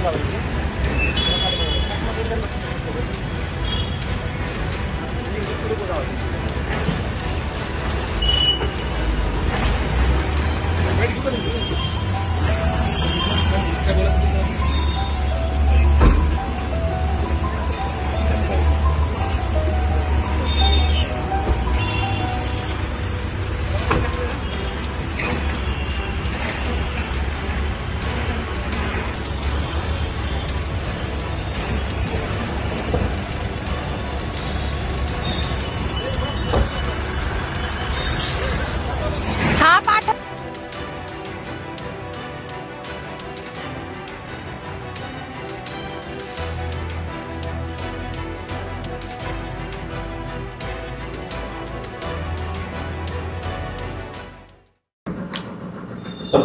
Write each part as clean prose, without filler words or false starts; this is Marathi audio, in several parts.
सर,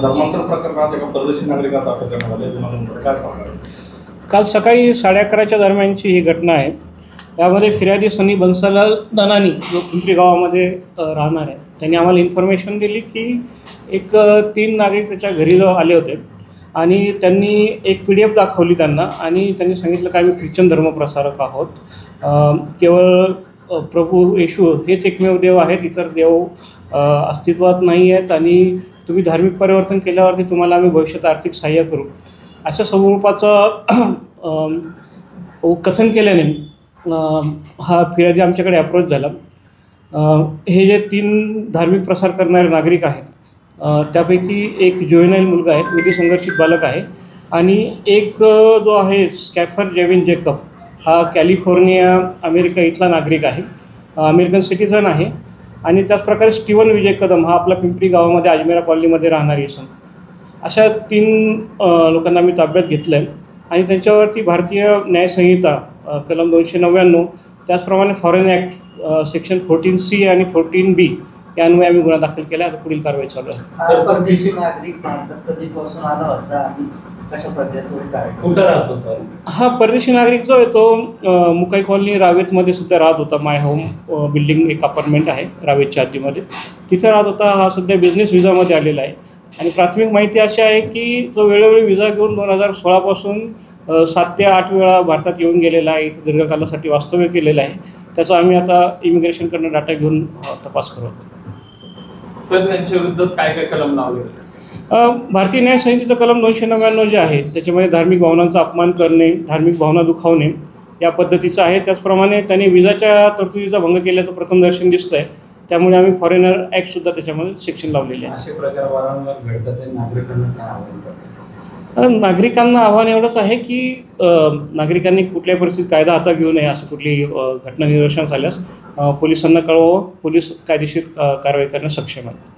धर्मांतर प्रकरणात एका परदेशी नागरिकाचा अटक करण्यात आली आहे. काय पाहणार? काल सकाळी 11:30च्या दरम्यानची ही घटना आहे. यामध्ये फिर्यादी सनी बन्सीलाल दनानी जो पिंपरी गावामध्ये राहणार आहे, त्यांनी आम्हाला इन्फॉर्मेशन दिली की एक 3 नागरिक त्याच्या घरी आले होते आणि त्यांनी एक PDF दाखवली त्यांना आणि त्यांनी सांगितलं की आम्ही ख्रिश्चन धर्मप्रसारक आहोत. केवळ प्रभू येशू हेच एकमेव देव आहेत, इतर देव अस्तित्वात नाही आहेत आणि तुम्ही धार्मिक परिवर्तन केल्यावरती तुम्हाला आम्ही भविष्यात आर्थिक सहाय्य करू, अशा स्वरूपाचं कथन केल्याने हा फिर्यादी आमच्याकडे अप्रोच झाला. हे जे 3 धार्मिक प्रसार करणारे नागरिक आहेत, त्यापैकी एक जुवेनाईल मुलगा आहे, विधी संघर्षित बालक आहे आणि एक जो आहे स्कॅफर जेविन जेकब हा कॅलिफोर्निया अमेरिका इथला नागरिक आहे, अमेरिकन सिटिझन आहे. आणि त्याचप्रकारे स्टीवन विजय कदम हा आपला पिंपरी गावामध्ये अजमेरा कॉलनीमध्ये राहणारी इसम. अशा 3 लोकांना मी ताब्यात घेतलं आहे आणि त्यांच्यावरती भारतीय न्यायसंहिता कलम 299 त्याचप्रमाणे फॉरेन ॲक्ट सेक्शन 14C आणि 14B यान्वये आम्ही गुन्हा दाखल केला. आता पुढील कारवाई चालू आहे. परदेशी नागरिक भारतात कधीपासून आला होता आणि कशा प्रकारे कुठं राहत होता? हा परदेशी नागरिक जो आहे तो मुकाई कॉलनी रावेतमध्ये सुद्धा राहत होता. माय होम बिल्डिंग एक अपार्टमेंट आहे रावेतच्या हद्दीमध्ये, तिथे राहत होता. हा सध्या बिझनेस विजामध्ये आलेला आहे आणि प्राथमिक माहिती अशी आहे की जो वेळोवेळी विजा घेऊन 2016 पासून 7 ते 8 वेळा भारतात येऊन गेलेला आहे, इथे दीर्घकालासाठी वास्तव्य केलेलं आहे. त्याचा आम्ही आता इमिग्रेशनकडनं डाटा घेऊन तपास करू. सर, त्यांच्या विरुद्ध काय काय कलम लावले? भारतीय न्याय संहितेचं कलम 299 जे आहे त्याच्यामध्ये धार्मिक भावनांचा अपमान करणे, धार्मिक भावना दुखावणे या पद्धतीचं आहे. त्याचप्रमाणे त्यांनी विजाच्या तरतुदीचा भंग केल्याचं प्रथमदर्शन दिसतं आहे, त्यामुळे आम्ही फॉरेनर ॲक्टसुद्धा त्याच्यामध्ये सेक्शन लावलेले आहे. असे प्रकार वारंवार घडतात, ते नागरिकांना काय आव्हान करतात? नागरिकांना आव्हान एवढंच आहे की नागरिकांनी कुठल्याही परिस्थितीत कायदा हातात घेऊ नये. असं कुठली घटना निदर्शनास आल्यास पोलिसांना कळवावं. पोलीस कायदेशीर कारवाई करण्यास सक्षम आहेत.